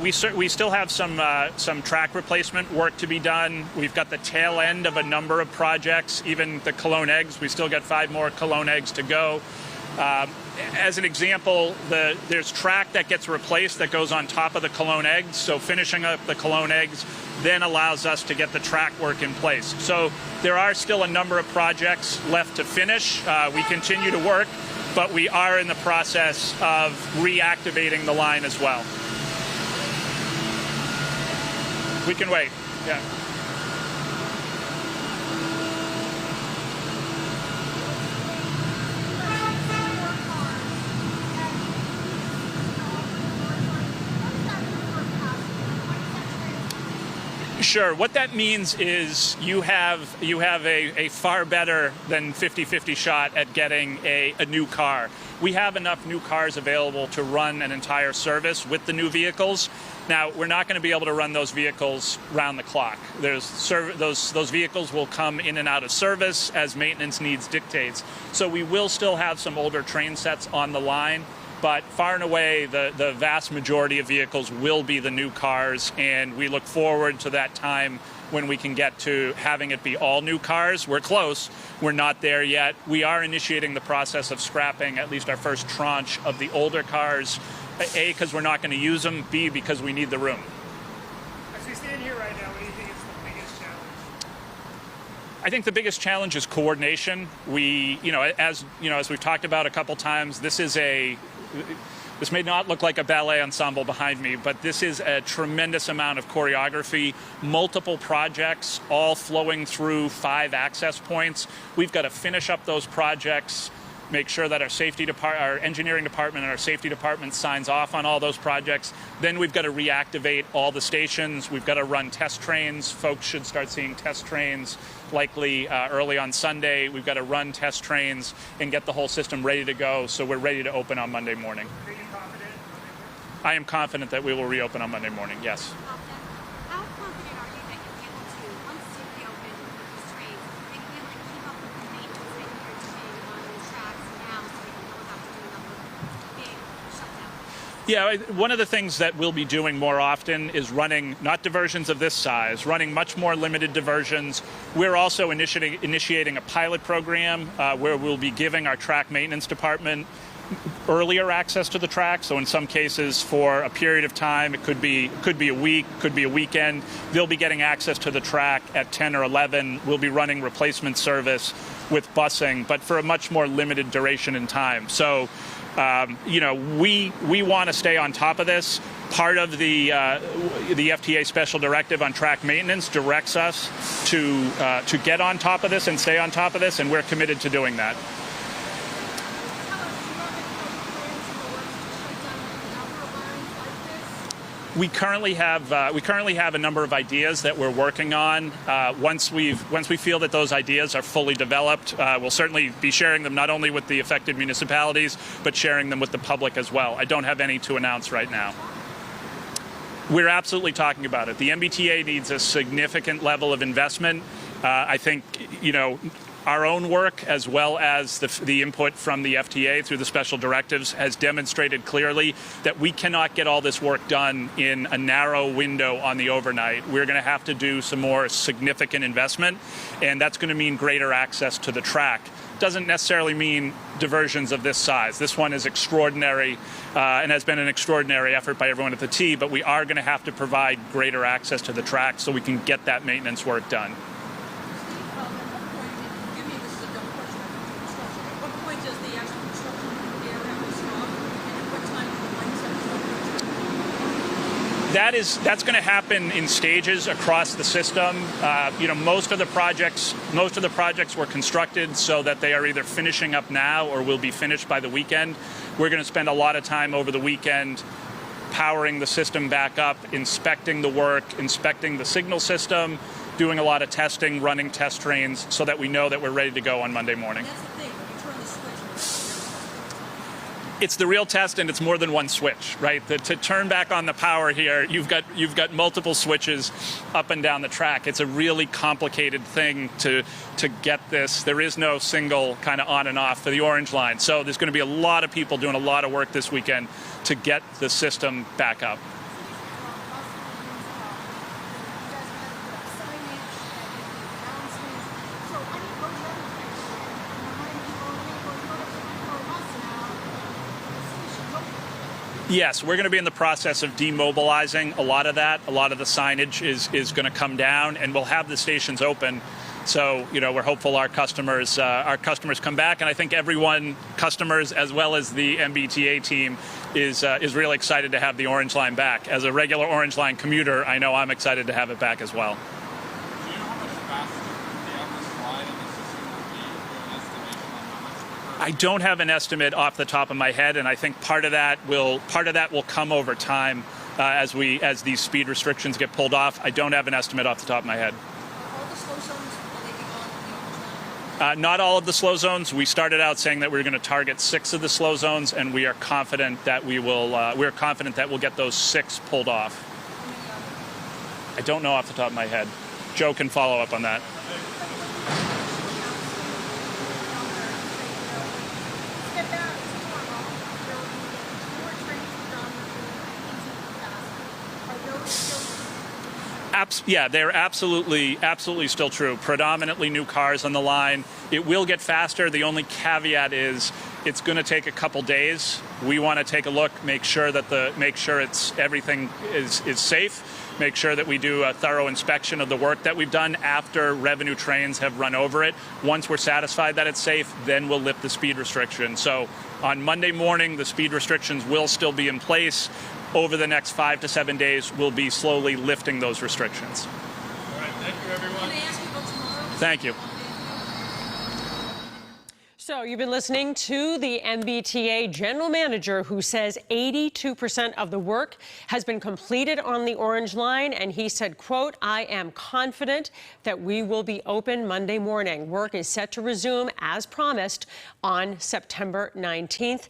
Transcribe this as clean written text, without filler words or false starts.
We still have some track replacement work to be done. We've got the tail end of a number of projects, even the Cologne eggs. We still got 5 more Cologne eggs to go. As an example, there's track that gets replaced that goes on top of the Cologne eggs. So finishing up the Cologne eggs then allows us to get the track work in place. So there are still a number of projects left to finish. We continue to work, but we are in the process of reactivating the line as well. We can wait, yeah. Sure. What that means is you have a far better than 50-50 shot at getting a new car. We have enough new cars available to run an entire service with the new vehicles. Now, we're not going to be able to run those vehicles round the clock. Those vehicles will come in and out of service as maintenance needs dictates. So we will still have some older train sets on the line. But far and away, the vast majority of vehicles will be the new cars, and we look forward to that time when we can get to having it be all new cars. We're close. We're not there yet. We are initiating the process of scrapping at least our first tranche of the older cars, A, because we're not going to use them, B, because we need the room. As we stand here right now, what do you think is the biggest challenge? I think the biggest challenge is coordination. As we've talked about a couple times, this may not look like a ballet ensemble behind me, but this is a tremendous amount of choreography, multiple projects, all flowing through 5 access points. We've got to finish up those projects, make sure that our engineering department and our safety department signs off on all those projects. Then we've got to reactivate all the stations. We've got to run test trains. Folks should start seeing test trains likely early on Sunday. We've got to run test trains and get the whole system ready to go, so we're ready to open on Monday morning. Are you confident? I am confident that we will reopen on Monday morning, yes. How confident are you that you'll be able to, once you reopen with these trains, that you'll be able to keep up with the maintenance that you're doing on these tracks now so that you don't have to do another big shutdown? Yeah, one of the things that we'll be doing more often is running not diversions of this size, running much more limited diversions. We're also initiating a pilot program where we'll be giving our track maintenance department earlier access to the track. So in some cases, for a period of time, it could be a week, could be a weekend, they'll be getting access to the track at 10 or 11. We'll be running replacement service with busing, but for a much more limited duration in time. So we want to stay on top of this. Part of the FTA special directive on track maintenance directs us to get on top of this and stay on top of this, and we're committed to doing that. We currently have a number of ideas that we're working on. Once we feel that those ideas are fully developed, we'll certainly be sharing them not only with the affected municipalities, but sharing them with the public as well. I don't have any to announce right now. We're absolutely talking about it. The MBTA needs a significant level of investment. I think, our own work, as well as the input from the FTA through the special directives, has demonstrated clearly that we cannot get all this work done in a narrow window on the overnight. We're going to have to do some more significant investment, and that's going to mean greater access to the track. Doesn't necessarily mean diversions of this size. This one is extraordinary and has been an extraordinary effort by everyone at the T, but we are going to have to provide greater access to the track so we can get that maintenance work done. That's going to happen in stages across the system. Most of the projects were constructed so that they are either finishing up now or will be finished by the weekend. We're going to spend a lot of time over the weekend powering the system back up, inspecting the work, inspecting the signal system, doing a lot of testing, running test trains so that we know that we're ready to go on Monday morning. That's the thing, when you turn the switch. It's the real test, and it's more than one switch, right? To turn back on the power here, you've got multiple switches up and down the track. It's a really complicated thing to get this. There is no single kind of on and off for the orange line. So there's going to be a lot of people doing a lot of work this weekend to get the system back up. Yes, we're going to be in the process of demobilizing a lot of that. A lot of the signage is going to come down, and we'll have the stations open. So, we're hopeful our customers come back, and I think everyone, customers as well as the MBTA team, is really excited to have the Orange Line back. As a regular Orange Line commuter, I know I'm excited to have it back as well. Do you know how much faster the average slide in the system will be? An estimation on how much quicker? I don't have an estimate off the top of my head, and I think part of that will come over time as these speed restrictions get pulled off. I don't have an estimate off the top of my head. All the slow zones, will they be on the Orange Line? Not all of the slow zones. We started out saying that we were going to target 6 of the slow zones, and we are confident that we're confident that we'll get those 6 pulled off. How many others? I don't know off the top of my head. Joe can follow up on that. Step back tomorrow, there will be more trains predominantly faster. Are those still? Yeah, they're absolutely still true. Predominantly new cars on the line. It will get faster. The only caveat is it's going to take a couple days. We want to take a look, make sure everything is safe, make sure that we do a thorough inspection of the work that we've done after revenue trains have run over it. Once we're satisfied that it's safe, then we'll lift the speed restriction. So on Monday morning, the speed restrictions will still be in place. Over the next 5 to 7 days, we'll be slowly lifting those restrictions. All right, thank you, everyone. Can I ask you about tomorrow? Thank you. So you've been listening to the MBTA general manager, who says 82% of the work has been completed on the Orange Line. And he said, quote, "I am confident that we will be open Monday morning. Work is set to resume as promised on September 19th.